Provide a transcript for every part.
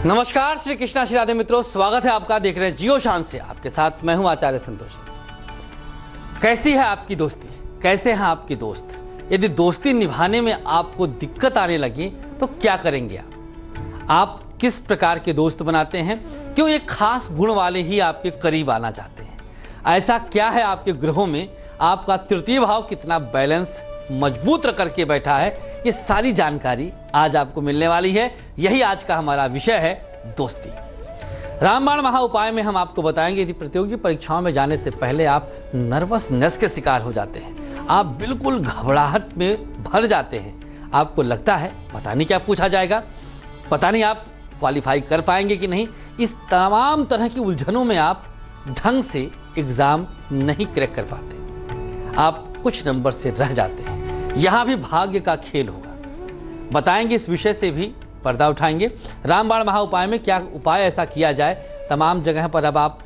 नमस्कार, श्री कृष्णा श्री राधे मित्रों, स्वागत है आपका। देख रहे हैं जियो शान से, आपके साथ मैं हूं आचार्य संतोष। कैसी है आपकी दोस्ती, कैसे हैं आपके दोस्त? यदि दोस्ती निभाने में आपको दिक्कत आने लगी तो क्या करेंगे आप किस प्रकार के दोस्त बनाते हैं? क्यों एक खास गुण वाले ही आपके करीब आना चाहते हैं? ऐसा क्या है आपके ग्रहों में? आपका तृतीय भाव कितना बैलेंस मजबूत रख करके बैठा है? ये सारी जानकारी आज आपको मिलने वाली है। यही आज का हमारा विषय है, दोस्ती। रामबाण महा उपाय में हम आपको बताएंगे, यदि प्रतियोगी परीक्षाओं में जाने से पहले आप नर्वसनेस के शिकार हो जाते हैं, आप बिल्कुल घबराहट में भर जाते हैं, आपको लगता है पता नहीं क्या पूछा जाएगा, पता नहीं आप क्वालिफाई कर पाएंगे कि नहीं, इस तमाम तरह की उलझनों में आप ढंग से एग्जाम नहीं क्रैक कर पाते, आप कुछ नंबर से रह जाते हैं। यहाँ भी भाग्य का खेल होगा। बताएंगे, इस विषय से भी पर्दा उठाएंगे। रामबाण महा उपाय में क्या उपाय ऐसा किया जाए, तमाम जगह पर अब आप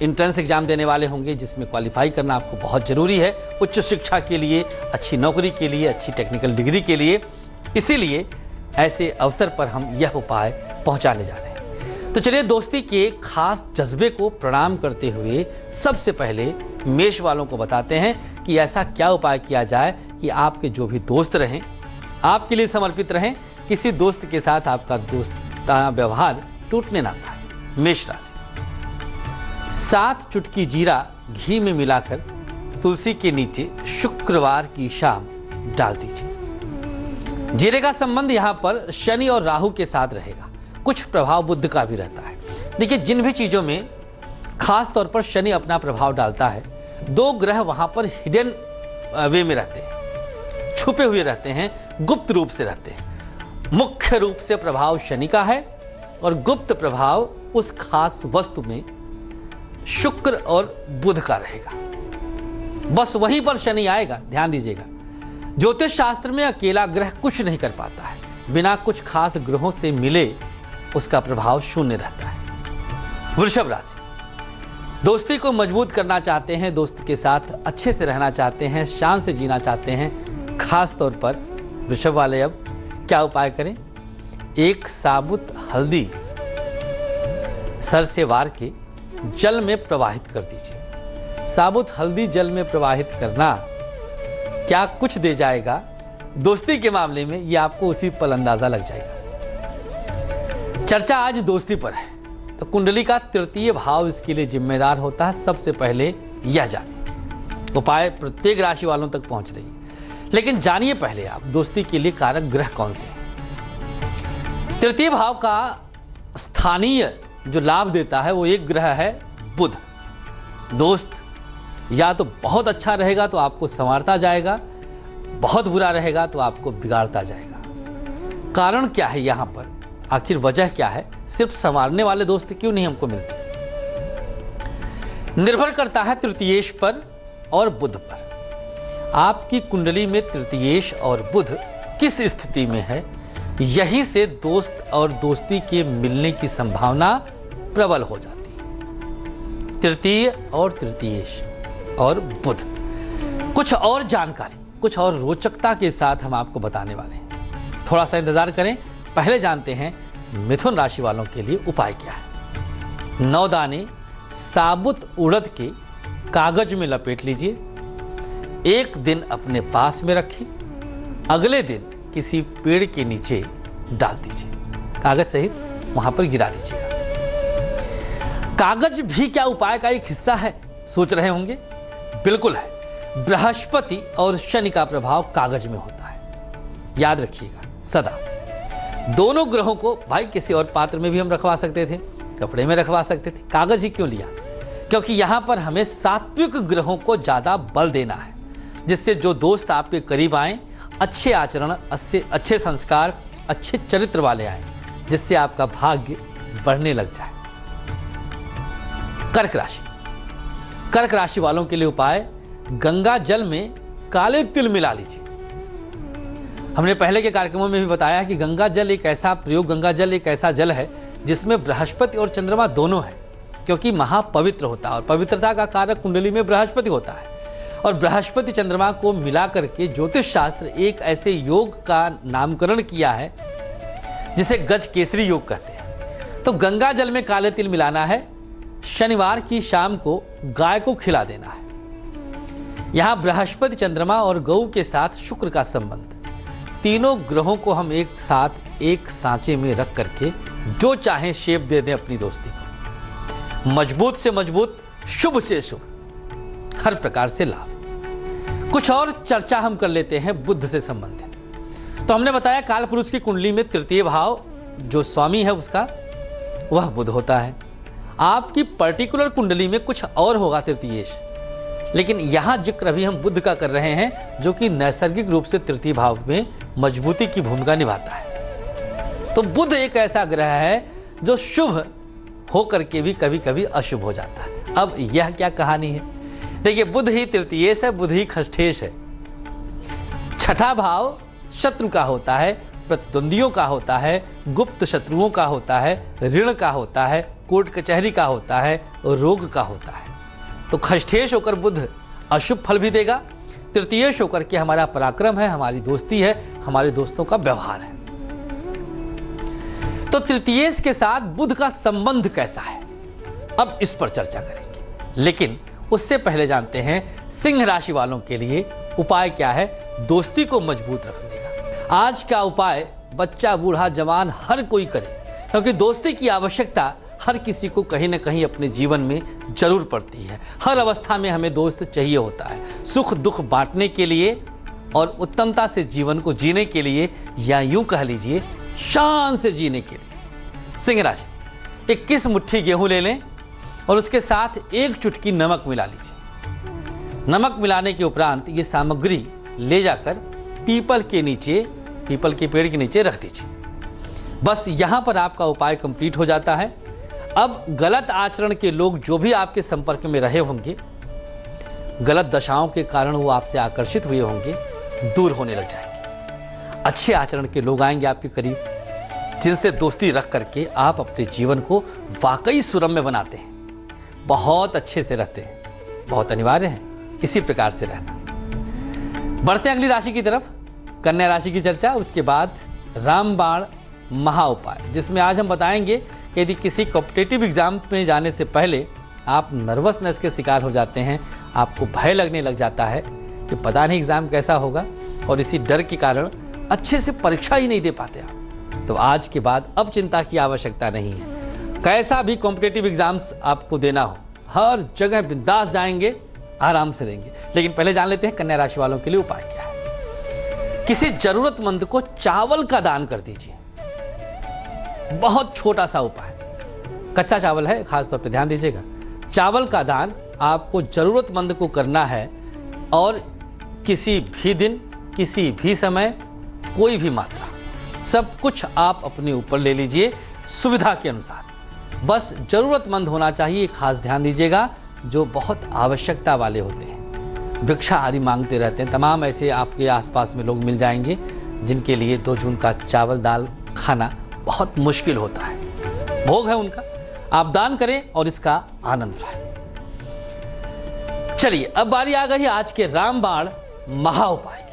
एंट्रेंस एग्जाम देने वाले होंगे, जिसमें क्वालिफाई करना आपको बहुत ज़रूरी है, उच्च शिक्षा के लिए, अच्छी नौकरी के लिए, अच्छी टेक्निकल डिग्री के लिए। इसीलिए ऐसे अवसर पर हम यह उपाय पहुंचाने जा रहे हैं। तो चलिए, दोस्ती के खास जज्बे को प्रणाम करते हुए सबसे पहले मेष वालों को बताते हैं कि ऐसा क्या उपाय किया जाए कि आपके जो भी दोस्त रहें, आपके लिए समर्पित रहें, किसी दोस्त के साथ आपका दोस्ताना व्यवहार टूटने ना पाए। मेष राशि, 7 चुटकी जीरा घी में मिलाकर तुलसी के नीचे शुक्रवार की शाम डाल दीजिए। जीरे का संबंध यहाँ पर शनि और राहु के साथ रहेगा, कुछ प्रभाव बुध का भी रहता है। देखिए, जिन भी चीजों में खास तौर पर शनि अपना प्रभाव डालता है, 2 ग्रह वहां पर हिडन वे में रहते हैं, छुपे हुए रहते हैं, गुप्त रूप से रहते हैं। मुख्य रूप से प्रभाव शनि का है और गुप्त प्रभाव उस खास वस्तु में शुक्र और बुध का रहेगा। बस वहीं पर शनि आएगा, ध्यान दीजिएगा। ज्योतिष शास्त्र में अकेला ग्रह कुछ नहीं कर पाता है, बिना कुछ खास ग्रहों से मिले उसका प्रभाव शून्य रहता है। वृषभ राशि, दोस्ती को मजबूत करना चाहते हैं, दोस्त के साथ अच्छे से रहना चाहते हैं, शान से जीना चाहते हैं, खास तौर पर वृषभ वाले अब क्या उपाय करें? एक साबुत हल्दी सर से वार के जल में प्रवाहित कर दीजिए। साबुत हल्दी जल में प्रवाहित करना क्या कुछ दे जाएगा दोस्ती के मामले में, ये आपको उसी पल अंदाजा लग जाएगा। चर्चा आज दोस्ती पर है, तो कुंडली का तृतीय भाव इसके लिए जिम्मेदार होता है। सबसे पहले यह जानिए, उपाय प्रत्येक राशि वालों तक पहुंच रही है, लेकिन जानिए पहले आप दोस्ती के लिए कारक ग्रह कौन से हैं। तृतीय भाव का स्थानीय जो लाभ देता है वो एक ग्रह है बुध। दोस्त या तो बहुत अच्छा रहेगा तो आपको संवारता जाएगा, बहुत बुरा रहेगा तो आपको बिगाड़ता जाएगा। कारण क्या है यहाँ पर, आखिर वजह क्या है? सिर्फ संवारने वाले दोस्त क्यों नहीं हमको मिलते? निर्भर करता है तृतीयेश पर और बुध पर। आपकी कुंडली में तृतीयेश और बुध किस स्थिति में है, यही से दोस्त और दोस्ती के मिलने की संभावना प्रबल हो जाती है। तृतीय और तृतीयेश और बुध, कुछ और जानकारी, कुछ और रोचकता के साथ हम आपको बताने वाले हैं। थोड़ा सा इंतजार करें। पहले जानते हैं मिथुन राशि वालों के लिए उपाय क्या है। 9 दाने साबुत उड़द के कागज में लपेट लीजिए, एक दिन अपने पास में रखें, अगले दिन किसी पेड़ के नीचे डाल दीजिए, कागज सहित वहां पर गिरा दीजिएगा। कागज भी क्या उपाय का एक हिस्सा है, सोच रहे होंगे? बिल्कुल है। बृहस्पति और शनि का प्रभाव कागज में होता है, याद रखिएगा सदा। दोनों ग्रहों को भाई किसी और पात्र में भी हम रखवा सकते थे, कपड़े में रखवा सकते थे, कागज ही क्यों लिया? क्योंकि यहां पर हमें सात्विक ग्रहों को ज्यादा बल देना है, जिससे जो दोस्त आपके करीब आए, अच्छे आचरण, अच्छे संस्कार, अच्छे चरित्र वाले आए, जिससे आपका भाग्य बढ़ने लग जाए। कर्क राशि, कर्क राशि वालों के लिए उपाय, गंगा जल में काले तिल मिला लीजिए। हमने पहले के कार्यक्रमों में भी बताया कि गंगा जल एक ऐसा प्रयोग, गंगा जल एक ऐसा जल है जिसमें बृहस्पति और चंद्रमा दोनों हैं, क्योंकि महापवित्र होता है और पवित्रता का कारक कुंडली में बृहस्पति होता है। और बृहस्पति चंद्रमा को मिला करके ज्योतिष शास्त्र एक ऐसे योग का नामकरण किया है जिसे गज केसरी योग कहते हैं। तो गंगा जल में काले तिल मिलाना है, शनिवार की शाम को गाय को खिला देना है। यहाँ बृहस्पति, चंद्रमा और गौ के साथ शुक्र का संबंध, तीनों ग्रहों को हम एक साथ एक सांचे में रख करके जो चाहे शेप दे दें अपनी दोस्ती को। मजबूत से मजबूत, शुभ से शुभ, हर प्रकार से लाभ। कुछ और चर्चा हम कर लेते हैं बुध से संबंधित। तो हमने बताया काल पुरुष की कुंडली में तृतीय भाव जो स्वामी है उसका वह बुध होता है। आपकी पर्टिकुलर कुंडली में कुछ और होगा तृतीयेश, लेकिन यहां जिक्र अभी हम बुध का कर रहे हैं जो कि नैसर्गिक रूप से तृतीय भाव में मजबूती की भूमिका निभाता है। तो बुध एक ऐसा ग्रह है जो शुभ होकर के भी कभी कभी अशुभ हो जाता है। अब यह क्या कहानी है? देखिए, बुध ही तृतीयेश है, बुध ही खष्ठेश है। छठा भाव शत्रु का होता है, प्रतिद्वंदियों का होता है, गुप्त शत्रुओं का होता है, ऋण का होता है, कोर्ट कचहरी का होता है और रोग का होता है। तो खष्ठेश होकर बुध अशुभ फल भी देगा, तृतीयेश होकर के हमारा पराक्रम है, हमारी दोस्ती है, हमारे दोस्तों का व्यवहार है। तो तृतीयेश के साथ बुध का संबंध कैसा है, अब इस पर चर्चा करेंगे। लेकिन उससे पहले जानते हैं सिंह राशि वालों के लिए उपाय क्या है दोस्ती को मजबूत रखने का। आज का उपाय बच्चा, बूढ़ा, जवान हर कोई करे, क्योंकि दोस्ती की आवश्यकता हर किसी को कहीं ना कहीं अपने जीवन में जरूर पड़ती है। हर अवस्था में हमें दोस्त चाहिए होता है, सुख दुख बांटने के लिए और उत्तमता से जीवन को जीने के लिए, या यूं कह लीजिए शान से जीने के लिए। सिंह राशि 21 मुट्ठी गेहूं ले लें और उसके साथ एक चुटकी नमक मिला लीजिए। नमक मिलाने के उपरांत ये सामग्री ले जाकर पीपल के पेड़ के नीचे रख दीजिए। बस यहां पर आपका उपाय कंप्लीट हो जाता है। अब गलत आचरण के लोग जो भी आपके संपर्क में रहे होंगे, गलत दशाओं के कारण वो आपसे आकर्षित हुए होंगे, दूर होने लग जाएंगे। अच्छे आचरण के लोग आएंगे आपके करीब, जिनसे दोस्ती रख करके आप अपने जीवन को वाकई सुरम्य बनाते हैं, बहुत अच्छे से रहते हैं। बहुत अनिवार्य है इसी प्रकार से रहना। बढ़ते हैं अगली राशि की तरफ, कन्या राशि की चर्चा। उसके बाद रामबाण महा उपाय, जिसमें आज हम बताएंगे कि यदि किसी कॉम्पिटिटिव एग्जाम में जाने से पहले आप नर्वसनेस के शिकार हो जाते हैं, आपको भय लगने लग जाता है कि पता नहीं एग्जाम कैसा होगा, और इसी डर के कारण अच्छे से परीक्षा ही नहीं दे पाते आप, तो आज के बाद अब चिंता की आवश्यकता नहीं है। कैसा भी कॉम्पिटिटिव एग्जाम्स आपको देना हो, हर जगह बिंदास जाएंगे, आराम से देंगे। लेकिन पहले जान लेते हैं कन्या राशि वालों के लिए उपाय क्या है। किसी जरूरतमंद को चावल का दान कर दीजिए। बहुत छोटा सा उपाय, कच्चा चावल है, खास तौर पे ध्यान दीजिएगा। चावल का दान आपको जरूरतमंद को करना है, और किसी भी दिन, किसी भी समय, कोई भी मात्रा, सब कुछ आप अपने ऊपर ले लीजिए सुविधा के अनुसार। बस जरूरतमंद होना चाहिए, खास ध्यान दीजिएगा, जो बहुत आवश्यकता वाले होते हैं, भिक्षा आदि मांगते रहते हैं। तमाम ऐसे आपके आसपास में लोग मिल जाएंगे जिनके लिए 2 जून का चावल दाल खाना बहुत मुश्किल होता है, भोग है उनका। आप दान करें और इसका आनंद उठाएं। चलिए, अब बारी आ गई आज के रामबाण महा उपाय की।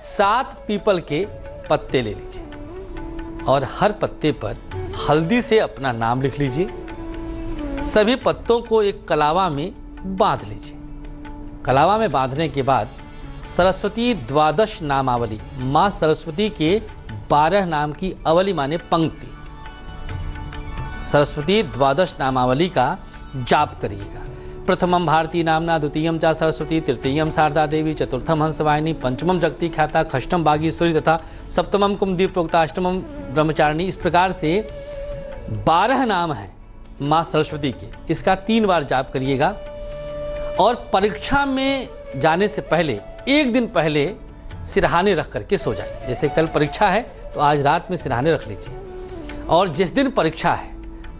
7 पीपल के पत्ते ले लीजिए और हर पत्ते पर हल्दी से अपना नाम लिख लीजिए। सभी पत्तों को एक कलावा में बांध लीजिए। कलावा में बांधने के बाद सरस्वती द्वादश नामावली, माँ सरस्वती के 12 नाम की अवली माने पंक्ति, सरस्वती द्वादश नामावली का जाप करिएगा। प्रथमम भारती नामना, द्वितीयम चा सरस्वती, तृतीयम शारदा देवी, चतुर्थम हंसवाहिनी, पंचमम जगती ख्याता, षष्ठम बागीश्वरी तथा सप्तमम कुमदीप प्रोक्ता, अष्टमम ब्रह्मचारिणी। इस प्रकार से 12 नाम हैं माँ सरस्वती के। इसका 3 बार जाप करिएगा। और परीक्षा में जाने से पहले, एक दिन पहले सिरहाने रख करके सो जाइए। जैसे कल परीक्षा है तो आज रात में सिरहाने रख लीजिए। और जिस दिन परीक्षा है,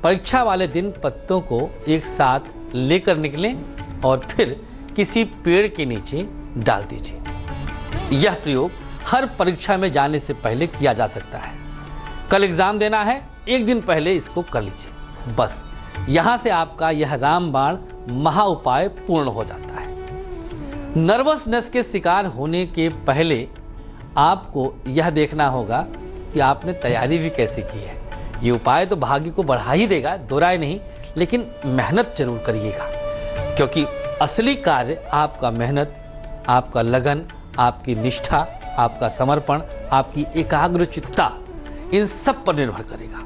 परीक्षा वाले दिन पत्तों को एक साथ लेकर निकलें और फिर किसी पेड़ के नीचे डाल दीजिए। यह प्रयोग हर परीक्षा में जाने से पहले किया जा सकता है। कल एग्जाम देना है, एक दिन पहले इसको कर लीजिए। बस यहां से आपका यह रामबाण महा उपाय पूर्ण हो जाता है। नर्वसनेस के शिकार होने के पहले आपको यह देखना होगा कि आपने तैयारी भी कैसे की है। ये उपाय तो भाग्य को बढ़ा ही देगा, दो राय नहीं, लेकिन मेहनत जरूर करिएगा, क्योंकि असली कार्य आपका मेहनत, आपका लगन, आपकी निष्ठा, आपका समर्पण, आपकी एकाग्रचित्तता, इन सब पर निर्भर करेगा।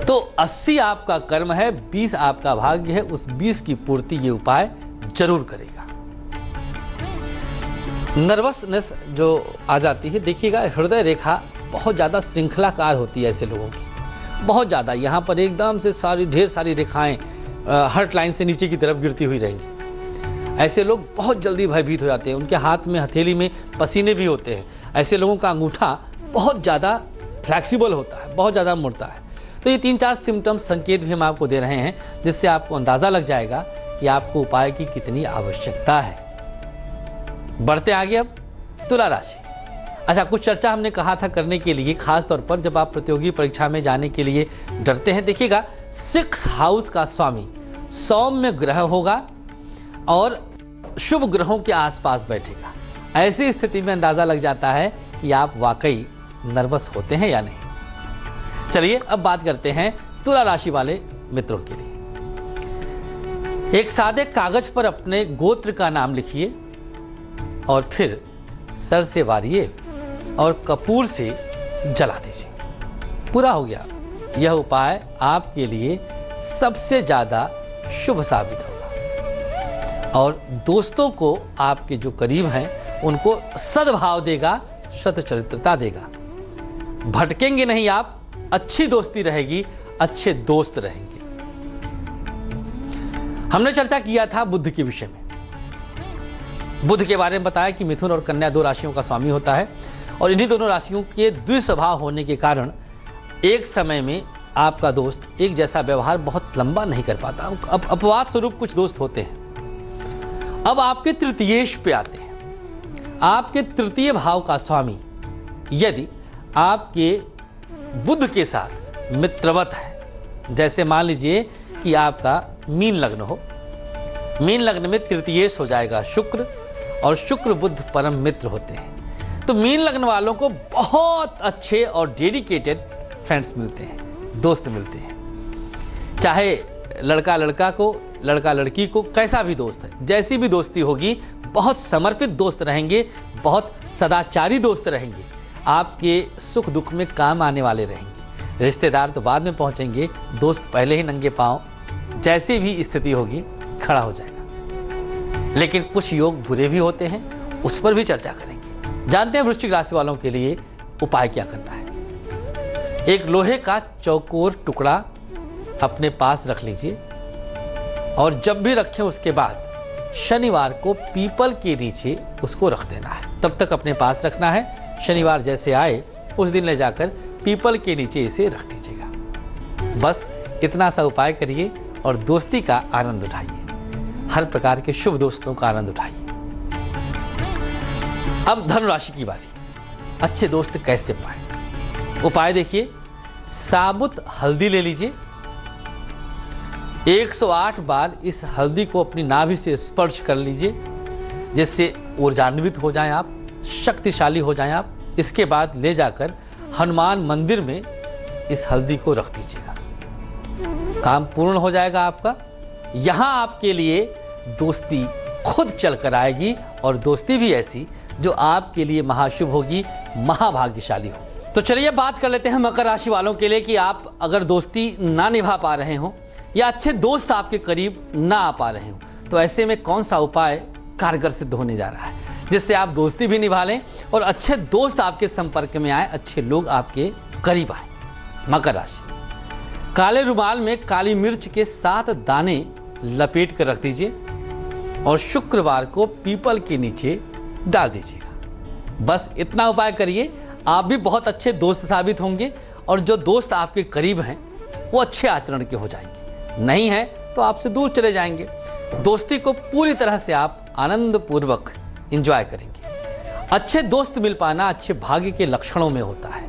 तो 80 आपका कर्म है, 20 आपका भाग्य है, उस 20 की पूर्ति ये उपाय जरूर करेगा। नर्वसनेस जो आ जाती है, देखिएगा हृदय रेखा बहुत ज़्यादा श्रृंखलाकार होती है ऐसे लोगों की, बहुत ज़्यादा। यहाँ पर एकदम से ढेर सारी रेखाएं हर्ट लाइन से नीचे की तरफ गिरती हुई रहेंगी। ऐसे लोग बहुत जल्दी भयभीत हो जाते हैं, उनके हाथ में हथेली में पसीने भी होते हैं। ऐसे लोगों का अंगूठा बहुत ज़्यादा फ्लैक्सिबल होता है, बहुत ज़्यादा मुड़ता है। तो ये 3-4 सिम्टम्स, संकेत भी हम आपको दे रहे हैं, जिससे आपको अंदाज़ा लग जाएगा कि आपको उपाय की कितनी आवश्यकता है। बढ़ते आगे अब तुला राशि। अच्छा, कुछ चर्चा हमने कहा था करने के लिए, खास तौर पर जब आप प्रतियोगी परीक्षा में जाने के लिए डरते हैं। देखिएगा 6 हाउस का स्वामी सौम्य ग्रह होगा और शुभ ग्रहों के आसपास बैठेगा। ऐसी स्थिति में अंदाजा लग जाता है कि आप वाकई नर्वस होते हैं या नहीं। चलिए अब बात करते हैं तुला राशि वाले मित्रों के लिए। एक सादे कागज पर अपने गोत्र का नाम लिखिए और फिर सर से वारिए और कपूर से जला दीजिए। पूरा हो गया। यह उपाय आपके लिए सबसे ज्यादा शुभ साबित होगा और दोस्तों को, आपके जो करीब हैं, उनको सद्भाव देगा, सत्चरित्रता देगा। भटकेंगे नहीं आप, अच्छी दोस्ती रहेगी, अच्छे दोस्त रहेंगे। हमने चर्चा किया था बुध के विषय में। बुध के बारे में बताया कि मिथुन और कन्या 2 राशियों का स्वामी होता है और इन्हीं दोनों राशियों के द्विस्वभाव होने के कारण एक समय में आपका दोस्त एक जैसा व्यवहार बहुत लंबा नहीं कर पाता। अब अपवाद स्वरूप कुछ दोस्त होते हैं। अब आपके तृतीयेश पे आते हैं। आपके तृतीय भाव का स्वामी यदि आपके बुध के साथ मित्रवत है, जैसे मान लीजिए कि आपका मीन लग्न हो, मीन लग्न में तृतीयेश हो जाएगा शुक्र, और शुक्र बुध परम मित्र होते हैं। तो मीन लग्न वालों को बहुत अच्छे और डेडिकेटेड फ्रेंड्स मिलते हैं, दोस्त मिलते हैं। चाहे लड़का लड़का को, लड़का लड़की को, कैसा भी दोस्त है, जैसी भी दोस्ती होगी, बहुत समर्पित दोस्त रहेंगे, बहुत सदाचारी दोस्त रहेंगे, आपके सुख दुख में काम आने वाले रहेंगे। रिश्तेदार तो बाद में पहुंचेंगे, दोस्त पहले ही नंगे पांव जैसी भी स्थिति होगी खड़ा हो जाएगा। लेकिन कुछ योग बुरे भी होते हैं, उस पर भी चर्चा करेंगे। जानते हैं वृश्चिक राशि वालों के लिए उपाय क्या करना है। एक लोहे का चौकोर टुकड़ा अपने पास रख लीजिए और जब भी रखें उसके बाद शनिवार को पीपल के नीचे उसको रख देना है। तब तक अपने पास रखना है, शनिवार जैसे आए उस दिन ले जाकर पीपल के नीचे इसे रख दीजिएगा। बस इतना सा उपाय करिए और दोस्ती का आनंद उठाइए, हर प्रकार के शुभ दोस्तों का आनंद उठाइए। अब धनु राशि की बारी। अच्छे दोस्त कैसे पाएं? उपाय देखिए, साबुत हल्दी ले लीजिए, 108 बार इस हल्दी को अपनी नाभि से स्पर्श कर लीजिए, जिससे ऊर्जान्वित हो जाएं आप, शक्तिशाली हो जाएं आप। इसके बाद ले जाकर हनुमान मंदिर में इस हल्दी को रख दीजिएगा, काम पूर्ण हो जाएगा आपका। यहां आपके लिए दोस्ती खुद चल कर आएगी और दोस्ती भी ऐसी जो आपके लिए महाशुभ होगी, महाभाग्यशाली होगी। तो चलिए बात कर लेते हैं मकर राशि वालों के लिए कि आप अगर दोस्ती ना निभा पा रहे हो या अच्छे दोस्त आपके करीब ना आ पा रहे हो, तो ऐसे में कौन सा उपाय कारगर सिद्ध होने जा रहा है, जिससे आप दोस्ती भी निभा लें और अच्छे दोस्त आपके संपर्क में आए, अच्छे लोग आपके करीब आए। मकर राशि, काले रुमाल में काली मिर्च के 7 दाने लपेट कर रख दीजिए और शुक्रवार को पीपल के नीचे डाल दीजिएगा। बस इतना उपाय करिए, आप भी बहुत अच्छे दोस्त साबित होंगे और जो दोस्त आपके करीब हैं वो अच्छे आचरण के हो जाएंगे, नहीं है तो आपसे दूर चले जाएंगे। दोस्ती को पूरी तरह से आप आनंद पूर्वक एंजॉय करेंगे। अच्छे दोस्त मिल पाना अच्छे भाग्य के लक्षणों में होता है।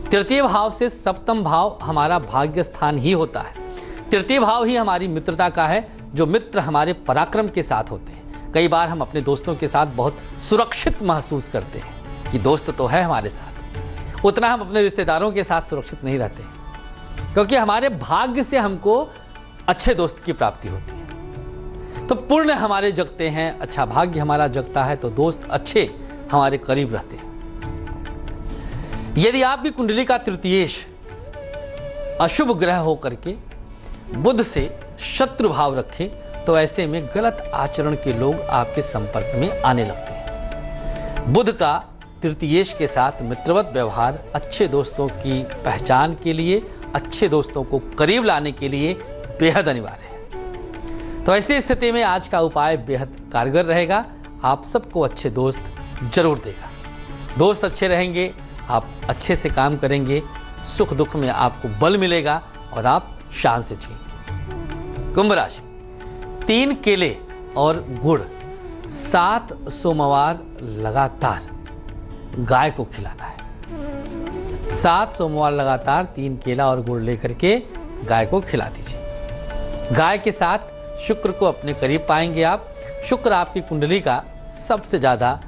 तृतीय भाव से सप्तम भाव हमारा भाग्य स्थान ही होता है। तृतीय भाव ही हमारी मित्रता का है, जो मित्र हमारे पराक्रम के साथ होते हैं। कई बार हम अपने दोस्तों के साथ बहुत सुरक्षित महसूस करते हैं कि दोस्त तो है हमारे साथ। उतना हम अपने रिश्तेदारों के साथ सुरक्षित नहीं रहते, क्योंकि हमारे भाग्य से हमको अच्छे दोस्त की प्राप्ति होती है। तो पुण्य हमारे जगते हैं, अच्छा भाग्य हमारा जगता है, तो दोस्त अच्छे हमारे करीब रहते हैं। यदि आपकी कुंडली का तृतीयेश अशुभ ग्रह होकर के बुध से शत्रु भाव रखे, तो ऐसे में गलत आचरण के लोग आपके संपर्क में आने लगते हैं। बुध का तृतीयेश के साथ मित्रवत व्यवहार अच्छे दोस्तों की पहचान के लिए, अच्छे दोस्तों को करीब लाने के लिए बेहद अनिवार्य है। तो ऐसी स्थिति में आज का उपाय बेहद कारगर रहेगा, आप सबको अच्छे दोस्त जरूर देगा। दोस्त अच्छे रहेंगे, आप अच्छे से काम करेंगे, सुख दुख में आपको बल मिलेगा और आप शान से जिएंगे। कुंभ राशि, 3 केले और गुड़ 7 सोमवार लगातार गाय को खिलाना है। 7 सोमवार लगातार 3 केला और गुड़ लेकर के गाय को खिला दीजिए। गाय के साथ शुक्र को अपने करीब पाएंगे आप। शुक्र आपकी कुंडली का सबसे ज़्यादा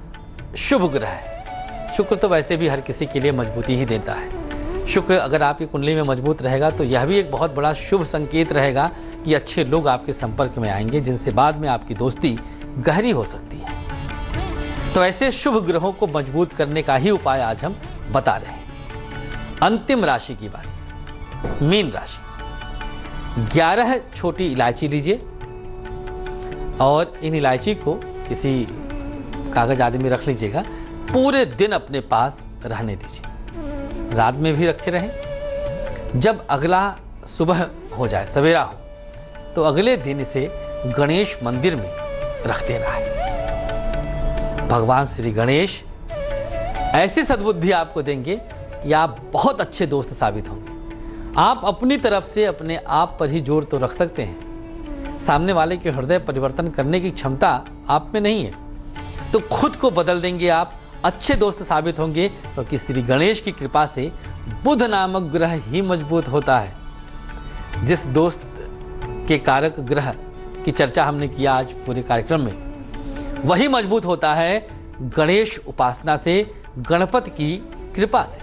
शुभ ग्रह है। शुक्र तो वैसे भी हर किसी के लिए मजबूती ही देता है। शुक्र अगर आपकी कुंडली में मजबूत रहेगा तो यह भी एक बहुत बड़ा शुभ संकेत रहेगा कि अच्छे लोग आपके संपर्क में आएंगे, जिनसे बाद में आपकी दोस्ती गहरी हो सकती है। तो ऐसे शुभ ग्रहों को मजबूत करने का ही उपाय आज हम बता रहे हैं। अंतिम राशि की बात, मीन राशि। 11 छोटी इलायची लीजिए और इन इलायची को किसी कागज आदि में रख लीजिएगा। पूरे दिन अपने पास रहने दीजिए, रात में भी रखे रहें। जब अगला सुबह हो जाए, सवेरा हो, तो अगले दिन इसे गणेश मंदिर में रख देना है। भगवान श्री गणेश ऐसी सद्बुद्धि आपको देंगे कि आप बहुत अच्छे दोस्त साबित होंगे। आप अपनी तरफ से अपने आप पर ही जोर तो रख सकते हैं, सामने वाले के हृदय परिवर्तन करने की क्षमता आप में नहीं है, तो खुद को बदल देंगे आप, अच्छे दोस्त साबित होंगे, क्योंकि श्री गणेश की कृपा से बुध नामक ग्रह ही मजबूत होता है। जिस दोस्त के कारक ग्रह की चर्चा हमने किया आज पूरे कार्यक्रम में, वही मजबूत होता है गणेश उपासना से, गणपति की कृपा से।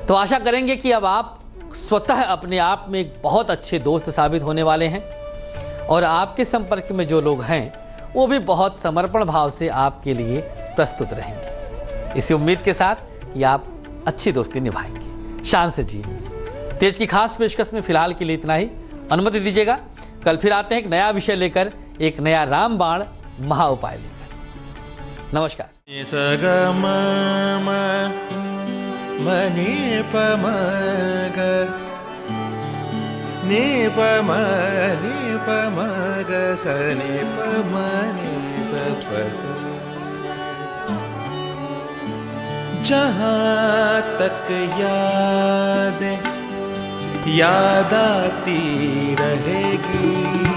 तो आशा करेंगे कि अब आप स्वतः अपने आप में एक बहुत अच्छे दोस्त साबित होने वाले हैं और आपके संपर्क में जो लोग हैं वो भी बहुत समर्पण भाव से आपके लिए प्रस्तुत रहेंगे। इसी उम्मीद के साथ कि आप अच्छी दोस्ती निभाएंगे, शान से जिएंगे। तेज की खास पेशकश में फिलहाल के लिए इतना ही, अनुमति दीजिएगा। कल फिर आते हैं एक नया विषय लेकर, एक नया रामबाण महा उपाय लेकर। नमस्कार। मनी पमग नी पमग सनी पमनी सपस। जहाँ तक याद आती रहेगी।